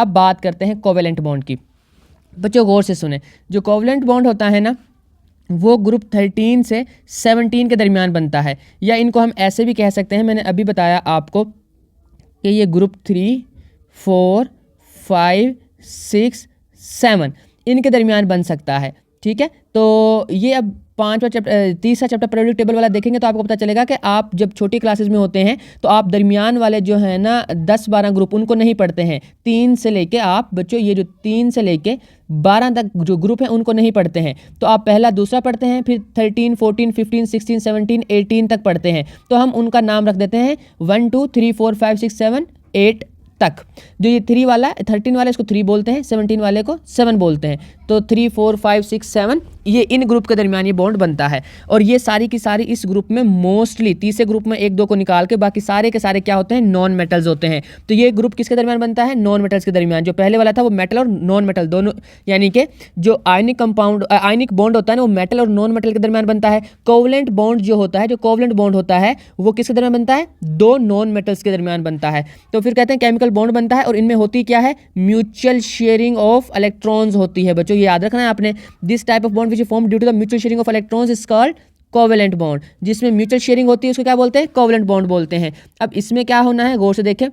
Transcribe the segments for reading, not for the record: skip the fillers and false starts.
अब बात करते हैं कोवेलेंट बॉन्ड की। बच्चों गौर से सुने, जो कोवेलेंट बॉन्ड होता है ना वो ग्रुप 13 से 17 के दरमियान बनता है, या इनको हम ऐसे भी कह सकते हैं, मैंने अभी बताया आपको कि ये ग्रुप 3, 4, 5, 6, 7 इनके दरमियान बन सकता है। ठीक है, तो ये अब तीसरा चैप्टर पीरियोडिक टेबल वाला देखेंगे तो आपको पता चलेगा कि आप जब छोटी क्लासेस में होते हैं तो आप दरमियान वाले जो है ना 10-12 ग्रुप उनको नहीं पढ़ते हैं। 3 से लेके आप बच्चों ये जो 3 से लेके 12 तक जो ग्रुप हैं उनको नहीं पढ़ते हैं, तो आप पहला दूसरा पढ़ते हैं, फिर 13, 14, 15, 16, 17, 18 तक पढ़ते हैं। तो हम उनका नाम रख देते हैं 1, 2, 3, 4, 5, 6, 7, 8 तक। जो ये 3 वाला 13 वाले इसको 3 बोलते हैं, 17 वाले को 7 बोलते हैं। तो 3, 4, 5, 6, 7 ये इन ग्रुप के दरमियान ये बॉन्ड बनता है। और ये सारी की सारी इस ग्रुप में मोस्टली तीसरे ग्रुप में 1-2 को निकाल के बाकी सारे के सारे क्या होते हैं, नॉन मेटल्स होते हैं। तो ये ग्रुप किसके दरमियान बनता है, नॉन मेटल्स के दरमियान। जो पहले वाला था वो मेटल और नॉन मेटल दोनों, यानी कि जो आयनिक कंपाउंड आयनिक बॉन्ड होता है ना वो मेटल और नॉन मेटल के दरमियान बनता है। कोवेलेंट बॉन्ड जो होता है, जो कोवेलेंट बॉन्ड होता है वो किसके दरमियान बनता है, 2 नॉन मेटल्स के दरमियान बनता है। तो फिर कहते हैं केमिकल बॉन्ड बनता है और इनमें होती क्या है, म्यूचुअल शेयरिंग ऑफ इलेक्ट्रॉन्स होती है। बच्चों ये याद रखना है आपने, this type of bond which form due to the mutual sharing of electrons is called covalent bond. जिसमें म्यूचुअल शेयरिंग होती है उसको क्या बोलते हैं, कोवेलेंट बॉन्ड बोलते हैं। अब इसमें क्या होना है, गौर से देखें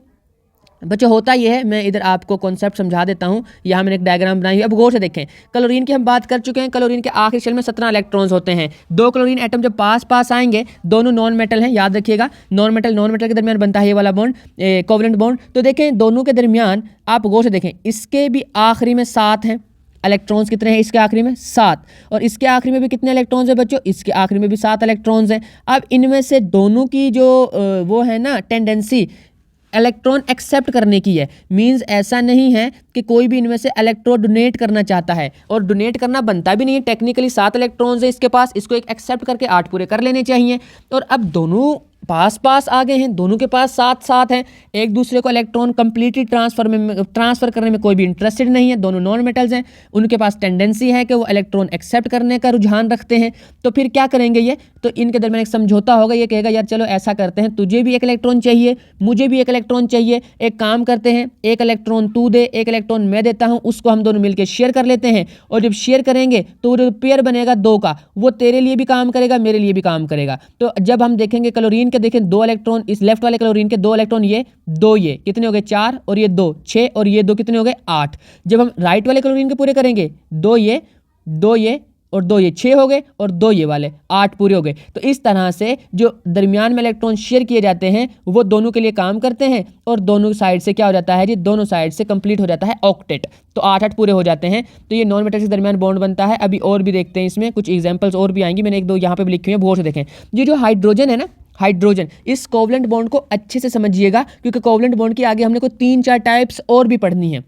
बच्चों। होता यह है, मैं इधर आपको कॉन्सेप्ट समझा देता हूँ। यहाँ मैंने एक डायग्राम बनाई है, अब गौर से देखें। क्लोरीन की हम बात कर चुके हैं। क्लोरीन के आखिरी शेल में 17 इलेक्ट्रॉन्स होते हैं। 2 क्लोरीन एटम जब पास पास आएंगे, दोनों नॉन मेटल हैं, याद रखिएगा। नॉन मेटल के दरमियान बनता है ये वाला बॉन्ड, कोवेलेंट बॉन्ड। तो देखें दोनों के दरमियान आप गौर से देखें, इसके भी आखिरी में 7 हैं इलेक्ट्रॉन्स। कितने हैं इसके आखिरी में, 7। और इसके आखिरी में भी कितने इलेक्ट्रॉन्स हैं बच्चों, इसके आखिरी में भी 7 इलेक्ट्रॉन्स हैं। अब इनमें से दोनों की जो वो है ना टेंडेंसी इलेक्ट्रॉन एक्सेप्ट करने की है। मींस ऐसा नहीं है कि कोई भी इनमें से इलेक्ट्रॉन डोनेट करना चाहता है, और डोनेट करना बनता भी नहीं है। टेक्निकली 7 इलेक्ट्रॉन्स है इसके पास, इसको एक एक्सेप्ट करके 8 पूरे कर लेने चाहिए। और अब दोनों पास पास आ गए हैं, दोनों के पास 7-7 हैं। एक दूसरे को इलेक्ट्रॉन कंप्लीटली ट्रांसफर करने में कोई भी इंटरेस्टेड नहीं है। दोनों नॉन मेटल्स हैं, उनके पास टेंडेंसी है कि वो इलेक्ट्रॉन एक्सेप्ट करने का रुझान रखते हैं। तो फिर क्या करेंगे ये, तो इनके दरमियान एक समझौता होगा। ये कहेगा यार चलो ऐसा करते हैं, तुझे भी एक इलेक्ट्रॉन चाहिए, मुझे भी एक इलेक्ट्रॉन चाहिए, एक काम करते हैं, एक इलेक्ट्रॉन तू दे, एक इलेक्ट्रॉन मैं देता हूं, उसको हम दोनों मिलकर शेयर कर लेते हैं। और जब शेयर करेंगे तो जो पेयर बनेगा 2 का, वो तेरे लिए भी काम करेगा, मेरे लिए भी काम करेगा। तो जब हम देखेंगे क्लोरीन के, देखें 2 इलेक्ट्रॉन, इस लेफ्ट वाले क्लोरीन के 2 इलेक्ट्रॉन, ये 2, ये कितने हो गए 4, और ये 2 6, और ये 2 कितने हो गए 8। जब हम राइट वाले क्लोरीन के पूरे करेंगे, 2 ये 2 ये और 2 ये 6 हो गए, और 2 ये वाले 8 पूरे हो गए। तो इस तरह से जो दरमियान में इलेक्ट्रॉन शेयर किए जाते हैं वो दोनों के लिए काम करते हैं, और दोनों साइड से क्या हो जाता है जी, दोनों साइड से कंप्लीट हो जाता है ऑक्टेट। तो 8-8 पूरे हो जाते हैं। तो ये नॉन मेटल्स के दरमियान बॉन्ड बनता है। अभी और भी देखते हैं, इसमें कुछ एग्जांपल्स और भी आएंगी, मैंने 1-2 यहाँ पे भी लिखी हुई है, बहुत से देखें। ये जो हाइड्रोजन है ना, हाइड्रोजन, इस कोवेलेंट बॉन्ड को अच्छे से समझिएगा, क्योंकि कोवेलेंट बॉन्ड के आगे हमने को 3-4 टाइप्स और भी पढ़नी है।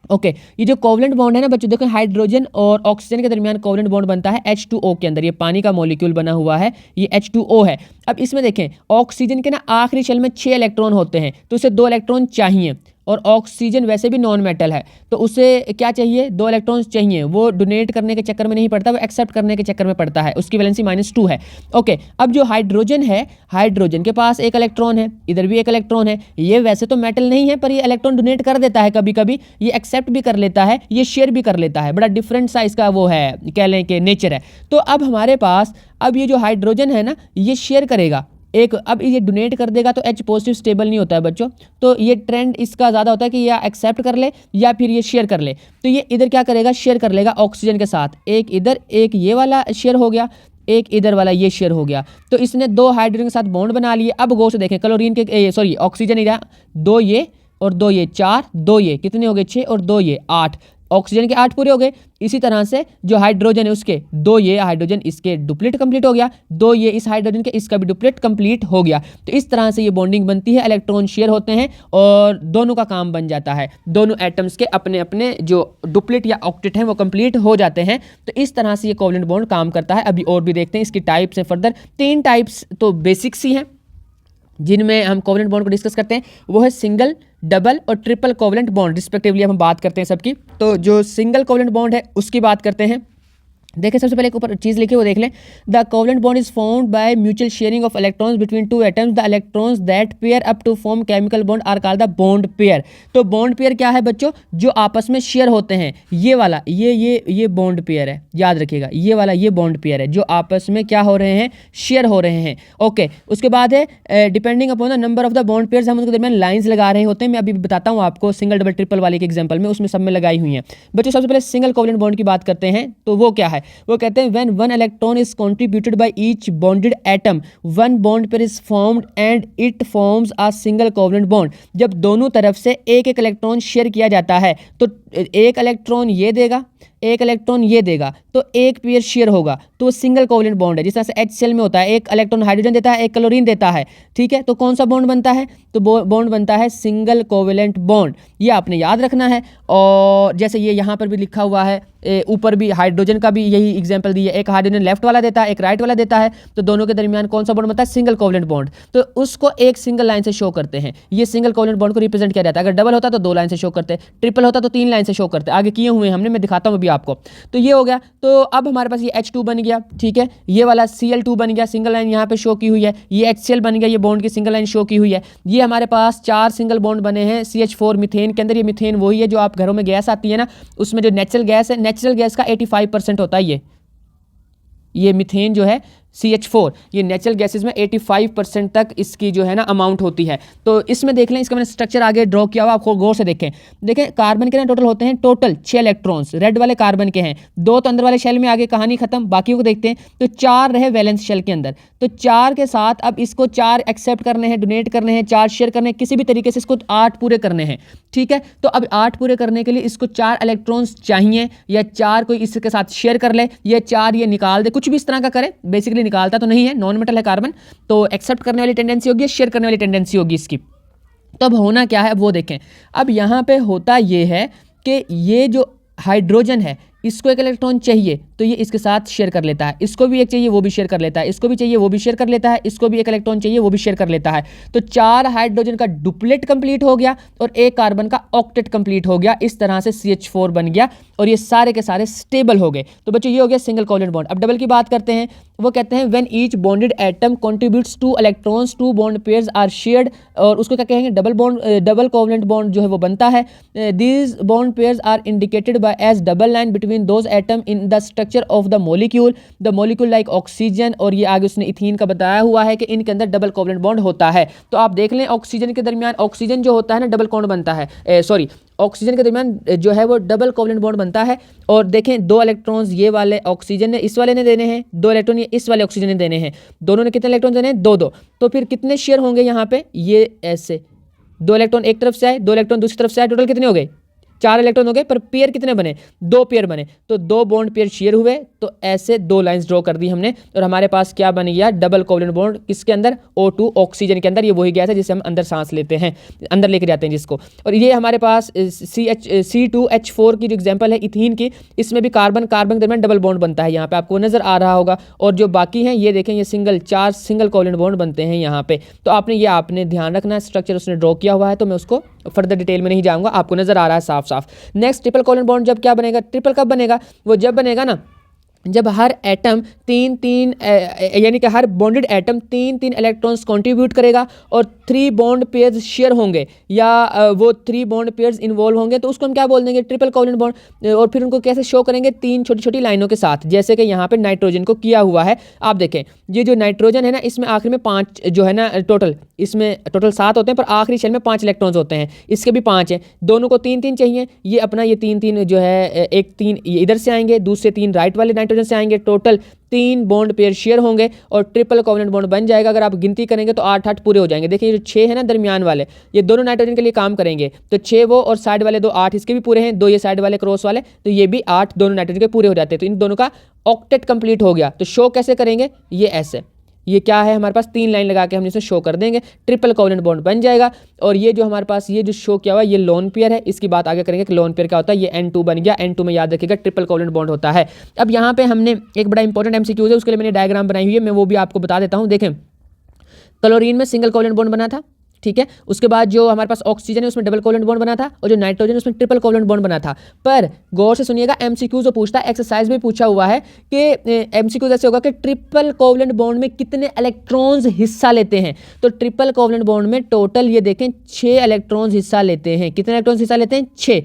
ओके ये जो कोवेलेंट बॉन्ड है ना बच्चों, देखो हाइड्रोजन और ऑक्सीजन के दरमियान कोवेलेंट बॉन्ड बनता है H2O के अंदर। ये पानी का मॉलिक्यूल बना हुआ है, ये H2O है। अब इसमें देखें ऑक्सीजन के ना आखिरी शेल में 6 इलेक्ट्रॉन होते हैं, तो उसे 2 इलेक्ट्रॉन चाहिए। और ऑक्सीजन वैसे भी नॉन मेटल है, तो उसे क्या चाहिए, 2 इलेक्ट्रॉन्स चाहिए। वो डोनेट करने के चक्कर में नहीं पड़ता, वो एक्सेप्ट करने के चक्कर में पड़ता है। उसकी वैलेंसी -2 है। ओके अब जो हाइड्रोजन है, हाइड्रोजन के पास 1 इलेक्ट्रॉन है, इधर भी 1 इलेक्ट्रॉन है। ये वैसे तो मेटल नहीं है, पर ये इलेक्ट्रॉन डोनेट कर देता है कभी कभी, ये एक्सेप्ट भी कर लेता है, ये शेयर भी कर लेता है। बड़ा डिफरेंट सा इसका वो है, कह लें कि नेचर है। तो अब हमारे पास अब ये जो हाइड्रोजन है ना, ये शेयर करेगा एक, अब ये डोनेट कर देगा तो H पॉजिटिव स्टेबल नहीं होता है बच्चों। तो ये ट्रेंड इसका ज़्यादा होता है कि या एक्सेप्ट कर ले या फिर ये शेयर कर ले। तो ये इधर क्या करेगा, शेयर कर लेगा ऑक्सीजन के साथ। एक इधर, एक ये वाला शेयर हो गया, एक इधर वाला ये शेयर हो गया। तो इसने 2 हाइड्रोजन के साथ बॉन्ड बना लिए। अब गौर से देखें क्लोरीन के सॉरी ऑक्सीजन इधर 2 ये और 2 ये 4, 2 ये कितने हो गए 6 और 2 ये 8। ऑक्सीजन के 8 पूरे हो गए। इसी तरह से जो हाइड्रोजन है उसके 2 ये हाइड्रोजन इसके डुप्लीट कंप्लीट हो गया, 2 ये इस हाइड्रोजन के इसका भी डुप्लीट कंप्लीट हो गया। तो इस तरह से ये बॉन्डिंग बनती है, इलेक्ट्रॉन शेयर होते हैं और दोनों का काम बन जाता है। दोनों एटम्स के अपने अपने जो डुप्लीट या ऑक्टेट हैं वो कंप्लीट हो जाते हैं। तो इस तरह से ये कोवेलेंट बॉन्ड काम करता है। अभी और भी देखते हैं इसकी टाइप्स हैं फर्दर। 3 टाइप्स तो बेसिक्स ही हैं जिनमें हम कोवेलेंट बॉन्ड को डिस्कस करते हैं, वो है सिंगल, डबल और ट्रिपल कोवेलेंट बॉन्ड रिस्पेक्टिवली हम बात करते हैं सबकी। तो जो सिंगल कोवेलेंट बॉन्ड है उसकी बात करते हैं। देखिए सबसे पहले एक ऊपर चीज लिखी वो देख लें। The covalent bond is formed by mutual sharing of electrons between two atoms. The electrons that pair up to form chemical bond are called the bond pair. तो बॉन्ड पेयर क्या है बच्चों, जो आपस में शेयर होते हैं। ये वाला ये बॉन्ड पेयर है, याद रखिएगा, ये वाला ये बॉन्ड पेयर है जो आपस में क्या हो रहे हैं, शेयर हो रहे हैं। ओके, उसके बाद है depending upon the number of the bond pairs, हम उनके दरमियान लाइंस लगा रहे होते हैं। मैं अभी बताता हूँ आपको सिंगल डबल ट्रिपल वाले के एग्जाम्पल में, उसमें सब में लगाई हुई हैं बच्चों। सबसे पहले सिंगल कोवलेंट बॉन्ड की बात करते हैं, तो वो क्या है, वो कहते हैं when one electron is contributed by each bonded atom, one bond pair is formed and it forms a single covalent bond। जब दोनों तरफ से एक एक इलेक्ट्रॉन शेयर किया जाता है तो एक इलेक्ट्रॉन ये देगा, एक इलेक्ट्रॉन ये देगा, तो एक पेयर शेयर होगा, तो वो सिंगल कोवलेंट बॉन्ड है। जिस तरह से HCl में होता है, एक इलेक्ट्रॉन हाइड्रोजन देता है, एक क्लोरीन देता है, ठीक है। तो कौन सा बॉन्ड बनता है, तो बॉन्ड बनता है सिंगल कोवलेंट बॉन्ड। ये आपने याद रखना है। और जैसे ये यहाँ पर भी लिखा हुआ है, ऊपर भी हाइड्रोजन का भी यही एग्जांपल दिया है, एक हाइड्रोजन लेफ्ट वाला देता है, एक राइट वाला देता है, तो दोनों के दरमियान कौन सा बॉन्ड बनता है, सिंगल कोवलेंट बॉन्ड। तो उसको एक सिंगल लाइन से शो करते हैं। ये सिंगल कोवलेंट बॉन्ड को रिप्रेजेंट किया जाता है। अगर डबल होता तो 2 लाइन से शो करते, ट्रिपल होता तो 3 लाइन से शो करते। आगे किए हुए हैं हमने, मैं दिखाता हूँ अभी आपको। तो ये हो गया। तो अब हमारे पास ये H2 बन गया, ठीक है। ये वाला Cl2 बन गया, सिंगल लाइन यहाँ पे शो की हुई है। ये HCl बन गया, ये बॉन्ड की सिंगल लाइन शो की हुई है। ये हमारे पास 4 सिंगल बॉन्ड बने हैं CH4 मीथेन के अंदर। ये मीथेन वही है जो आप घरों में गैस आती है ना, उसमें जो नेचुरल गैस है, नेचुरल गैस का 85% होता है ये मीथेन जो है CH4, ये नेचुरल गैसेस में 85% तक इसकी जो है ना अमाउंट होती है। तो इसमें देख लें, इसका मैंने स्ट्रक्चर आगे ड्रॉ किया हुआ, आपको गौर से देखें। कार्बन के ना टोटल होते हैं टोटल 6 इलेक्ट्रॉन्स, रेड वाले कार्बन के हैं 2 तो अंदर वाले शेल में, आगे कहानी खत्म, बाकी को देखते हैं। तो 4 रहे वैलेंस शेल के अंदर, तो 4 के साथ अब इसको 4 एक्सेप्ट करने हैं, डोनेट करने हैं, 4 शेयर करने हैं, किसी भी तरीके से इसको 8 पूरे करने हैं, ठीक है। तो अब 8 पूरे करने के लिए इसको 4 इलेक्ट्रॉन्स चाहिए, या 4 कोई इसके साथ शेयर कर ले, या 4 ये निकाल दे, कुछ भी इस तरह का करे। बेसिकली निकालता तो नहीं है, नॉन मेटल है कार्बन, तो एक्सेप्ट करने वाली टेंडेंसी होगी, शेयर करने वाली टेंडेंसी होगी इसकी। तो अब होना क्या है, अब वो देखें। अब यहाँ पे होता ये है कि ये जो हाइड्रोजन है, इसको एक इलेक्ट्रॉन चाहिए तो ये इसके साथ शेयर कर लेता है, इसको भी एक चाहिए वो भी शेयर कर लेता है, इसको भी चाहिए वो भी शेयर कर लेता है, इसको भी एक इलेक्ट्रॉन चाहिए वो भी शेयर कर लेता है। तो 4 हाइड्रोजन का डुप्लेट कंप्लीट हो गया और एक कार्बन का ऑक्टेट कंप्लीट हो गया। इस तरह से CH4 बन गया और ये सारे के सारे स्टेबल हो गए। तो बच्चों ये हो गया सिंगल कोवलेंट बॉन्ड। अब डबल की बात करते हैं, वो कहते हैं when each bonded atom contributes 2 electrons, 2 bond pairs are shared, और उसको क्या कहेंगे, डबल कोवलेंट बॉन्ड जो है वो बनता है। These bond pairs are indicated by as double line between those atom in the structure of the molecule like oxygen. और ये आगे उसने इथीन का बताया हुआ है कि इनके अंदर डबल कोवलेंट बॉन्ड होता है। तो आप देख लें, ऑक्सीजन के दरमियान, ऑक्सीजन जो होता है ना डबल बॉन्ड बनता है, ऑक्सीजन के दरमियान जो है वो डबल कोवलेंट बॉन्ड बनता है। और देखें 2 इलेक्ट्रॉन्स ये वाले ऑक्सीजन ने इस वाले ने देने हैं, 2 इलेक्ट्रॉन ये इस वाले ऑक्सीजन ने देने हैं, दोनों ने कितने इलेक्ट्रॉन देने हैं, 2-2। तो फिर कितने शेयर होंगे यहाँ पे, ये ऐसे 2 इलेक्ट्रॉन एक तरफ से आए, 2 इलेक्ट्रॉन दूसरी तरफ से आए, टोटल कितने हो गए, 4 इलेक्ट्रॉन हो गए। पर पेयर कितने बने, 2 पेयर बने, तो 2 बॉन्ड पेयर शेयर हुए। तो ऐसे 2 लाइंस ड्रॉ कर दी हमने और हमारे पास क्या बन गया, डबल कोवलेंट बॉन्ड। किसके अंदर, O2 ऑक्सीजन के अंदर। ये वही गैस है जिसे हम अंदर सांस लेते हैं, अंदर लेके जाते हैं जिसको। और ये हमारे पास C2H4 की जो एग्जाम्पल है इथीन की, इसमें भी कार्बन के दरमियान डबल बॉन्ड बनता है, यहाँ पे आपको नजर आ रहा होगा। और जो बाकी हैं ये देखें, ये 4 सिंगल कोवलेंट बॉन्ड बनते हैं यहाँ पे। तो आपने ध्यान रखना, स्ट्रक्चर उसने ड्रॉ किया हुआ है, तो मैं उसको फर्दर डिटेल में नहीं जाऊँगा, आपको नजर आ रहा है साफ साफ। नेक्स्ट ट्रिपल कोवलेंट बॉन्ड जब क्या बनेगा, ट्रिपल कब बनेगा, वो जब बनेगा ना जब हर एटम 3-3 यानी कि हर बॉन्डेड एटम 3-3 इलेक्ट्रॉन्स कंट्रीब्यूट करेगा और 3 बॉन्ड पेयर्स शेयर होंगे, या वो 3 बॉन्ड पेयर्स इन्वॉल्व होंगे, तो उसको हम क्या बोल देंगे, ट्रिपल कोवलेंट बॉन्ड। और फिर उनको कैसे शो करेंगे, 3 छोटी छोटी लाइनों के साथ, जैसे कि यहाँ पे नाइट्रोजन को किया हुआ है। आप देखें, ये जो नाइट्रोजन है ना, इसमें आखिर में 5 जो है ना, इसमें टोटल 7 होते हैं, पर आखिरी शेल में 5 इलेक्ट्रॉन्स होते हैं, इसके भी 5 हैं। दोनों को 3-3 चाहिए, ये अपना ये 3-3 जो है, एक 3 इधर से आएंगे, दूसरे 3 राइट वाले नाइट्रोजन से आएंगे, टोटल 3 बॉन्ड पेयर शेयर होंगे और ट्रिपल कोवलेंट बॉन्ड बन जाएगा। अगर आप गिनती करेंगे तो 8-8 पूरे हो जाएंगे। देखिए ये जो 6 है ना दरमियान वाले, ये दोनों नाइट्रोजन के लिए काम करेंगे, तो 6 वो और साइड वाले 2 8 इसके भी पूरे हैं, 2 ये साइड वाले क्रॉस वाले, तो ये भी 8 दोनों नाइट्रोजन के पूरे हो जाते हैं। तो इन दोनों का ऑक्टेट कंप्लीट हो गया। तो शो कैसे करेंगे, ये ऐसे, ये क्या है हमारे पास, 3 लाइन लगा के हम इसे शो कर देंगे, ट्रिपल कोवलेंट बॉन्ड बन जाएगा। और ये जो हमारे पास ये जो शो किया हुआ है, ये लोन पेयर है। इसकी बात आगे करेंगे कि लोन पेयर क्या होता है। ये N2 बन गया, N2 में याद रखिएगा ट्रिपल कोवलेंट बॉन्ड होता है। अब यहाँ पे हमने एक बड़ा इंपॉर्टेंट MCQ है, उसके लिए मैंने डायग्राम बनाई हुई है, मैं वो भी आपको बता देता हूँ। देखें, क्लोरीन में सिंगल कोवलेंट बॉन्ड बना था, ठीक है। उसके बाद जो हमारे पास ऑक्सीजन है उसमें डबल कोवलेंट बॉन्ड बना था और जो नाइट्रोजन उसमें ट्रिपल कोवलेंट बॉन्ड बना था। पर गौर से सुनिएगा, एमसीक्यू जो पूछता है, एक्सरसाइज में पूछा हुआ है कि एमसीक्यू जैसे होगा कि ट्रिपल कोवलेंट बॉन्ड में कितने इलेक्ट्रॉन्स हिस्सा लेते हैं। तो ट्रिपल कोवलेंट बॉन्ड में टोटल ये देखें 6 इलेक्ट्रॉन्स हिस्सा लेते हैं। कितने इलेक्ट्रॉन्स हिस्सा लेते हैं? 6,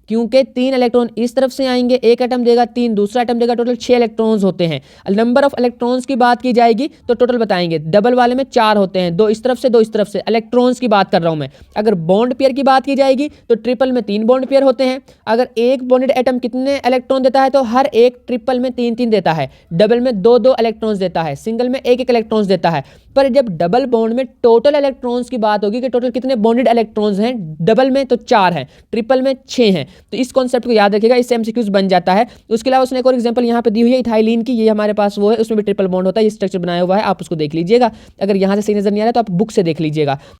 क्योंकि 3 इलेक्ट्रॉन इस तरफ से आएंगे, एक एटम देगा 3, दूसरा एटम देगा, टोटल 6 इलेक्ट्रॉन्स होते हैं। नंबर ऑफ इलेक्ट्रॉन्स की बात की जाएगी तो टोटल बताएंगे, डबल वाले में 4 होते हैं, 2 इस तरफ से 2 इस तरफ से। इलेक्ट्रॉन्स की बात कर रहा हूं मैं। अगर बॉन्ड पेयर की बात की जाएगी तो ट्रिपल में 3 बॉन्ड पेयर होते हैं। अगर एक बॉन्डेड एटम कितने इलेक्ट्रॉन देता है तो हर एक ट्रिपल में 3-3 देता है, डबल में 2-2 इलेक्ट्रॉन्स देता है, सिंगल में 1-1 इलेक्ट्रॉन्स देता है। पर जब डबल बॉन्ड में टोटल इलेक्ट्रॉन्स की बात होगी कि टोटल कितने बॉन्डेड इलेक्ट्रॉन्स हैं, डबल में तो 4 हैं, ट्रिपल में 6 हैं। तो इस कॉन्सेप्ट को याद रखिएगा, इससे एमसीक्यूज बन जाता है। उसके अलावा उसने एक और एग्जांपल यहाँ पे दी हुई है इथाइलिन की, ये हमारे पास वो है, उसमें भी ट्रिपल बॉन्ड होता है, ये स्ट्रक्चर बनाया हुआ है, आप उसको देख लीजिएगा। अगर यहाँ से सही नजर नहीं आ रहा तो आप बुक से देख लीजिएगा।